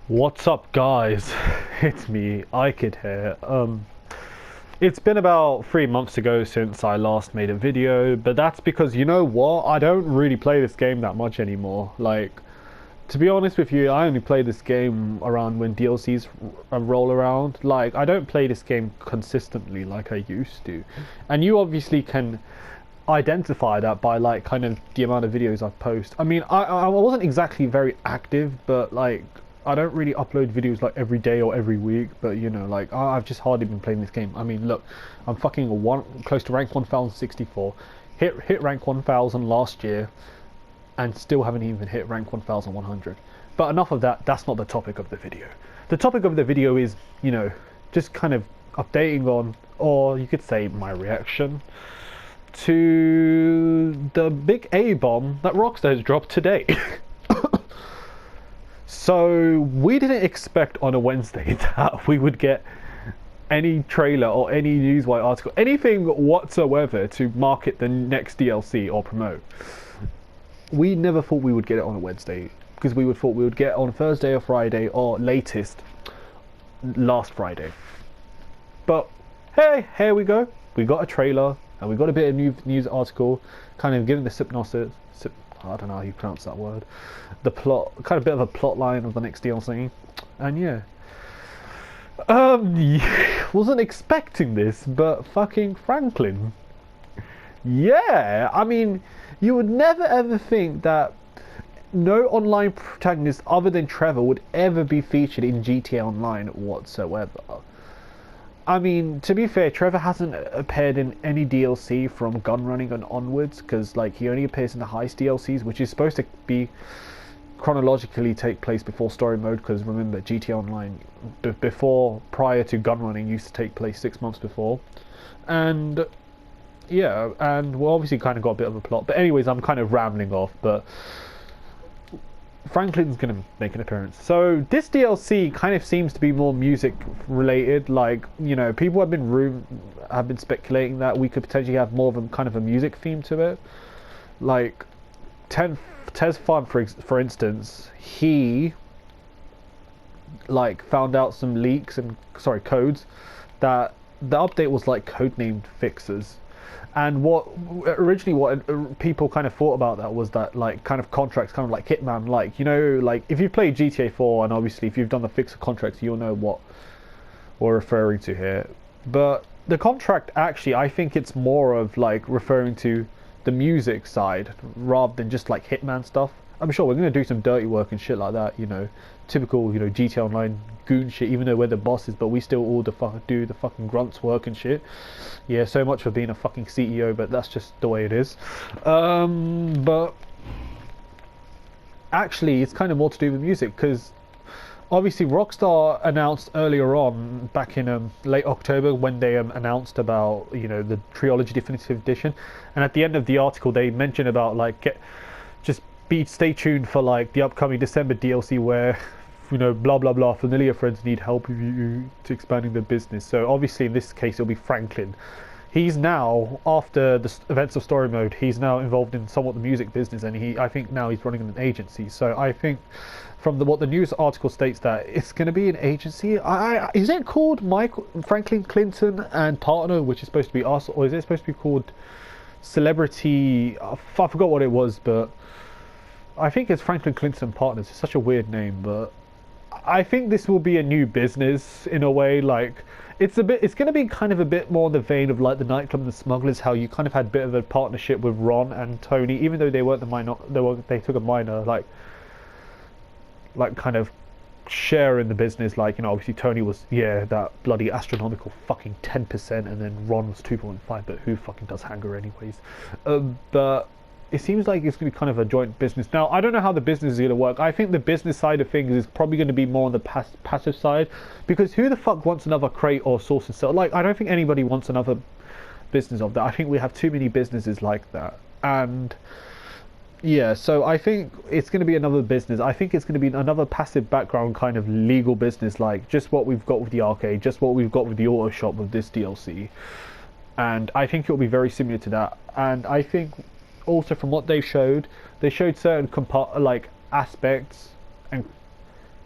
What's up, guys? It's me, iKid here. It's been about 3 months ago since I last made a video, but that's because, you know what? I don't really play this game that much anymore. Like, to be honest with you, I only play this game around when DLCs roll around. Like, I don't play this game consistently like I used to. And you obviously can identify that by like kind of the amount of videos I post. I mean, I wasn't exactly very active, but like I don't really upload videos like every day or every week. But you know, like I've just hardly been playing this game. I mean, look, I'm fucking close to rank 1064. Hit rank 1000 last year, and still haven't even hit rank 1100. But enough of that. That's not the topic of the video. The topic of the video is, you know, just kind of updating on, or you could say my reaction to the big A-bomb that Rockstar has dropped today. So we didn't expect on a Wednesday that we would get any trailer or any newswire article, anything whatsoever to market the next DLC or promote. We never thought we would get it on a Wednesday, because we thought we would get it on Thursday or Friday, or latest last Friday. But hey, here we go. We got a trailer and we got a bit of news article, kind of giving the synopsis. I don't know how you pronounce that word. The plot, kind of bit of a plot line of the next DLC, and yeah. Wasn't expecting this, but fucking Franklin. Yeah, I mean, you would never ever think that no online protagonist other than Trevor would ever be featured in GTA Online whatsoever. I mean, to be fair, Trevor hasn't appeared in any DLC from Gun Running and onwards, because like he only appears in the Heist DLCs, which is supposed to be chronologically take place before story mode, because remember, GTA Online prior to Gun Running used to take place 6 months before. And yeah, and we obviously kind of got a bit of a plot, but anyways, I'm kind of rambling off. But Franklin's gonna make an appearance. So this DLC kind of seems to be more music related. Like, you know, people have been speculating that we could potentially have more of a kind of a music theme to it. Like Tez Fun, for instance, he like found out some leaks and codes that the update was like codenamed fixes. And what people kind of thought about that was that like kind of contracts, kind of like Hitman, like, you know, like if you've played GTA 4 and obviously if you've done the fixer contracts, you'll know what we're referring to here. But the contract, actually, I think it's more of like referring to the music side rather than just like Hitman stuff. I'm sure we're going to do some dirty work and shit like that, you know, typical, you know, GTA Online goon shit, even though we're the bosses, but we still all do the fucking grunts work and shit. Yeah, so much for being a fucking CEO, but that's just the way it is. But actually, it's kind of more to do with music, because obviously Rockstar announced earlier on, back in late October, when they announced about, you know, the Trilogy Definitive Edition, and at the end of the article they mentioned about like stay tuned for like the upcoming December DLC where, you know, blah blah blah, familiar friends need help with you to expanding the business. So obviously in this case it'll be Franklin. He's now, after the events of story mode, he's now involved in somewhat the music business, and I think now he's running an agency. So I think from what the news article states, that it's going to be an agency. Is it called Franklin Clinton and Partner, which is supposed to be us, or is it supposed to be called Celebrity? I forgot what it was, but I think it's Franklin Clinton Partners. It's such a weird name, but I think this will be a new business in a way. Like it's going to be kind of a bit more in the vein of like the Nightclub and the Smugglers, how you kind of had a bit of a partnership with Ron and Tony, even though they weren't they took a minor like kind of share in the business. Like, you know, obviously Tony was, yeah, that bloody astronomical fucking 10%, and then Ron was 2.5, but who fucking does Hangar anyways? But it seems like it's going to be kind of a joint business. Now, I don't know how the business is going to work. I think the business side of things is probably going to be more on the passive side, because who the fuck wants another crate or source and sell? Like, I don't think anybody wants another business of that. I think we have too many businesses like that. And yeah, so I think it's going to be another business. I think it's going to be another passive background kind of legal business, like just what we've got with the arcade, just what we've got with the auto shop with this DLC. And I think it'll be very similar to that. And I think also from what they showed certain like aspects and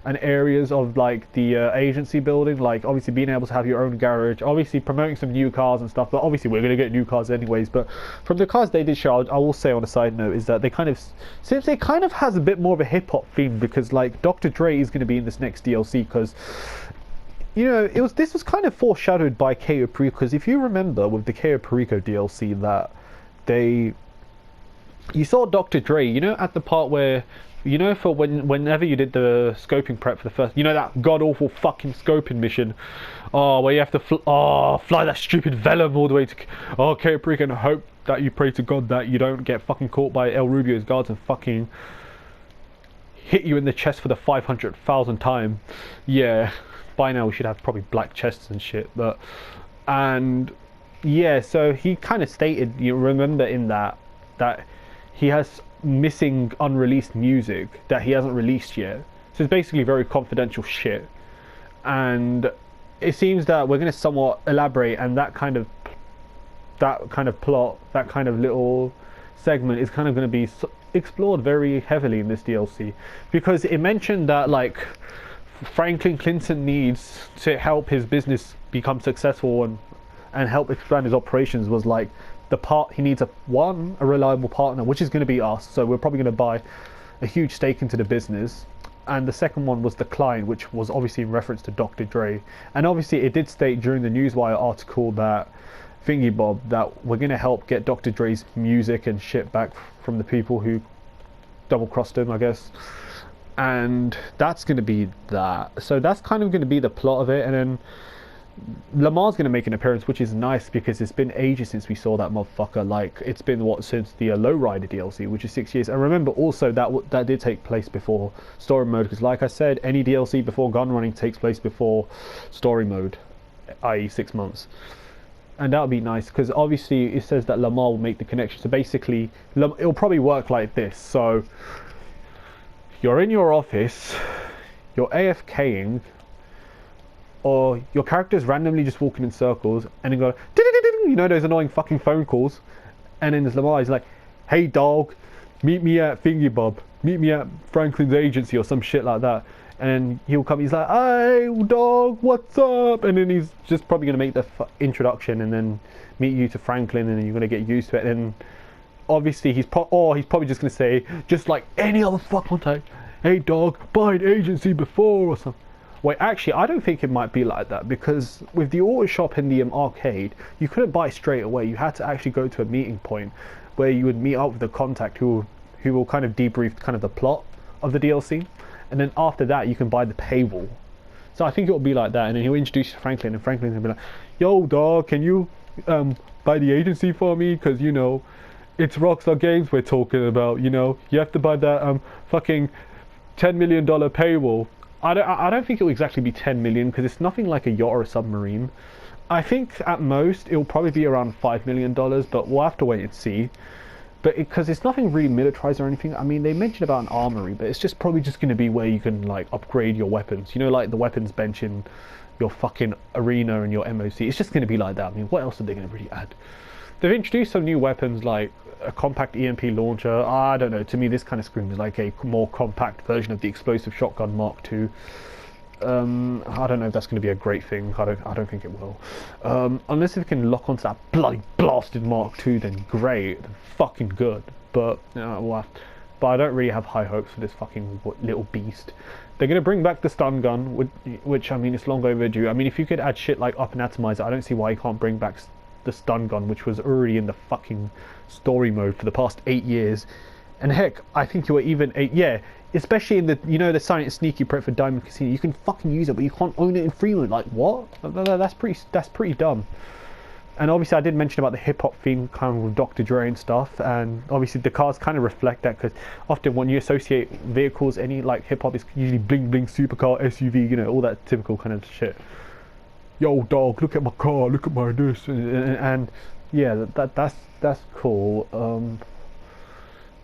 and areas of like the agency building, like obviously being able to have your own garage, obviously promoting some new cars and stuff, but obviously we're going to get new cars anyways. But from the cars they did show, I will say on a side note, is that they kind of, since it kind of has a bit more of a hip-hop theme, because like Dr. Dre is going to be in this next DLC, because you know, this was kind of foreshadowed by Cayo Perico, because if you remember with the Cayo Perico DLC that you saw Dr. Dre, you know, at the part where, you know, for whenever you did the scoping prep for the first, you know, that god-awful fucking scoping mission, where you have to fly that stupid Venom all the way to, Cayo Perico, and hope that you pray to God that you don't get fucking caught by El Rubio's guards and fucking hit you in the chest for the 500,000th time. Yeah, by now we should have probably black chests and shit, but, and yeah, so he kind of stated, you remember in that he has missing unreleased music that he hasn't released yet, so it's basically very confidential shit, and it seems that we're going to somewhat elaborate, and that kind of plot, that kind of little segment is kind of going to be explored very heavily in this DLC, because it mentioned that like Franklin Clinton needs to help his business become successful and help expand his operations, was like he needs a reliable partner, which is going to be us, so we're probably going to buy a huge stake into the business. And the second one was the client, which was obviously in reference to Dr. Dre, and obviously it did state during the Newswire article that Thingy Bob, that we're going to help get Dr. Dre's music and shit back from the people who double crossed him, I guess. And that's going to be that, so that's kind of going to be the plot of it. And then Lamar's going to make an appearance, which is nice, because it's been ages since we saw that motherfucker. Like, it's been since the Lowrider DLC, which is 6 years. And remember also that did take place before story mode, because like I said, any DLC before gun running takes place before story mode, i.e. 6 months. And that would be nice, because obviously it says that Lamar will make the connection, so basically it'll probably work like this. So you're in your office, you're AFKing, or your character's randomly just walking in circles, and then go, you know, those annoying fucking phone calls, and then there's Lamar, he's like, hey dog, meet me at Thingy Bob, meet me at Franklin's agency, or some shit like that. And then he'll come, he's like, hey dog, what's up? And then he's just probably going to make the introduction, and then meet you to Franklin, and then you're going to get used to it. And obviously he's probably just going to say, just like any other fucking time, hey dog, buy an agency before, or something. Wait, actually, I don't think it might be like that, because with the auto shop in the arcade, you couldn't buy straight away. You had to actually go to a meeting point where you would meet up with the contact who will kind of debrief kind of the plot of the DLC, and then after that you can buy the paywall. So I think it will be like that, and then he'll introduce you to Franklin, and Franklin's gonna be like, yo dog, can you buy the agency for me, because you know it's Rockstar Games we're talking about, you know, you have to buy that fucking $10 million paywall. I don't think it will exactly be 10 million, because it's nothing like a yacht or a submarine. I think at most it will probably be around $5 million, but we'll have to wait and see. But because it's nothing really militarized or anything. I mean, they mentioned about an armory, but it's just probably just going to be where you can like upgrade your weapons. You know, like the weapons bench in your fucking arena and your MOC. It's just going to be like that. I mean, what else are they going to really add? They've introduced some new weapons like a compact EMP launcher. I don't know, to me this kind of screams like a more compact version of the explosive shotgun Mark II. I don't know if that's going to be a great thing. I don't think it will. Unless if it can lock onto that bloody blasted Mark II, then great, then fucking good. But but I don't really have high hopes for this fucking little beast. They're going to bring back the stun gun, which I mean, it's long overdue. I mean, if you could add shit like up and atomizer, I don't see why you can't bring back the stun gun, which was already in the fucking story mode for the past 8 years. And heck, I think you were even especially in the, you know, the silent sneaky prep for Diamond Casino, you can fucking use it, but you can't own it in free mode. Like what? That's pretty dumb. And obviously I did mention about the hip hop theme kind of with Dr. Dre and stuff, and obviously the cars kind of reflect that, because often when you associate vehicles, any like hip hop is usually bling bling supercar, SUV, you know, all that typical kind of shit. Yo dog, look at my car, look at my this, and yeah, that's cool.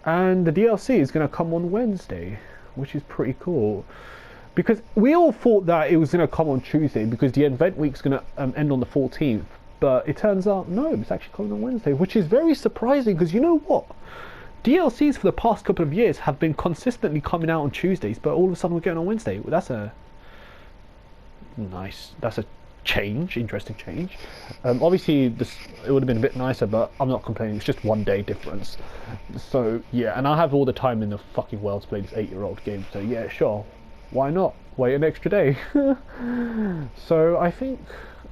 And the DLC is going to come on Wednesday, which is pretty cool, because we all thought that it was going to come on Tuesday because the event week's going to end on the 14th, but it turns out no, it's actually coming on Wednesday, which is very surprising, because you know what, DLCs for the past couple of years have been consistently coming out on Tuesdays, but all of a sudden we're getting on Wednesday. Well, that's a change, interesting change. Obviously, it would have been a bit nicer, but I'm not complaining. It's just 1 day difference. So yeah, and I have all the time in the fucking world to play this 8-year-old game. So yeah, sure, why not wait an extra day? So I think,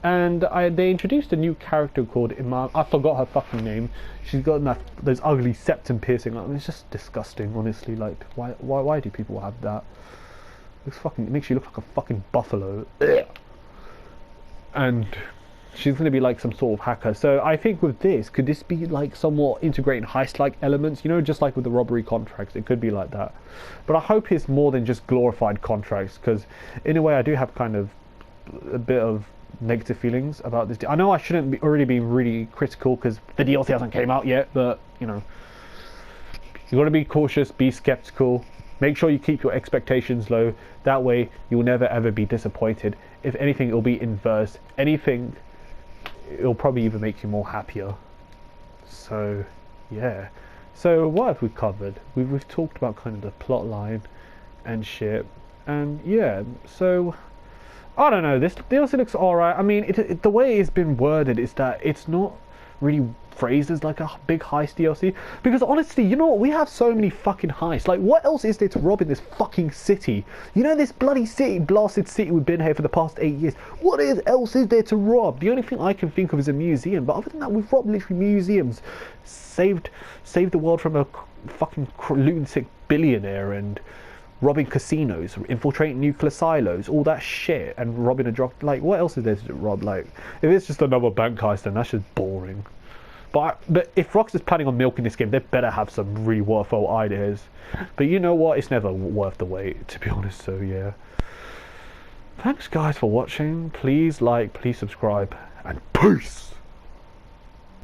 and they introduced a new character called Imam. I forgot her fucking name. She's got those ugly septum piercing. Like, it's just disgusting, honestly. Like, why do people have that? It makes you look like a fucking buffalo. And she's going to be like some sort of hacker. So I think with this, could this be like somewhat integrating heist-like elements? You know, just like with the robbery contracts, it could be like that. But I hope it's more than just glorified contracts, because in a way I do have kind of a bit of negative feelings about this. I know I shouldn't be already being really critical because the DLC hasn't came out yet, but you know, you got to be cautious, be skeptical. Make sure you keep your expectations low. That way, you'll never ever be disappointed. If anything, it'll be inverse. Anything, it'll probably even make you more happier. So, yeah. So, what have we covered? We've talked about kind of the plot line and shit. And yeah, so I don't know. This DLC looks alright. I mean, the way it's been worded is that it's not really phrased as like a big heist DLC, because honestly, you know what, we have so many fucking heists. Like, what else is there to rob in this fucking city? You know, this bloody city, blasted city, we've been here for the past 8 years. What else is there to rob? The only thing I can think of is a museum, but other than that, we've robbed literally museums, saved the world from a fucking lunatic billionaire, and robbing casinos, infiltrating nuclear silos, all that shit, and robbing a drug. Like, what else is there to rob? Like, if it's just another bank heist, then that's just boring. But if Rockstar's planning on milking this game, they better have some really worthwhile ideas. But you know what? It's never worth the wait, to be honest. So yeah. Thanks guys for watching. Please like, please subscribe, and peace!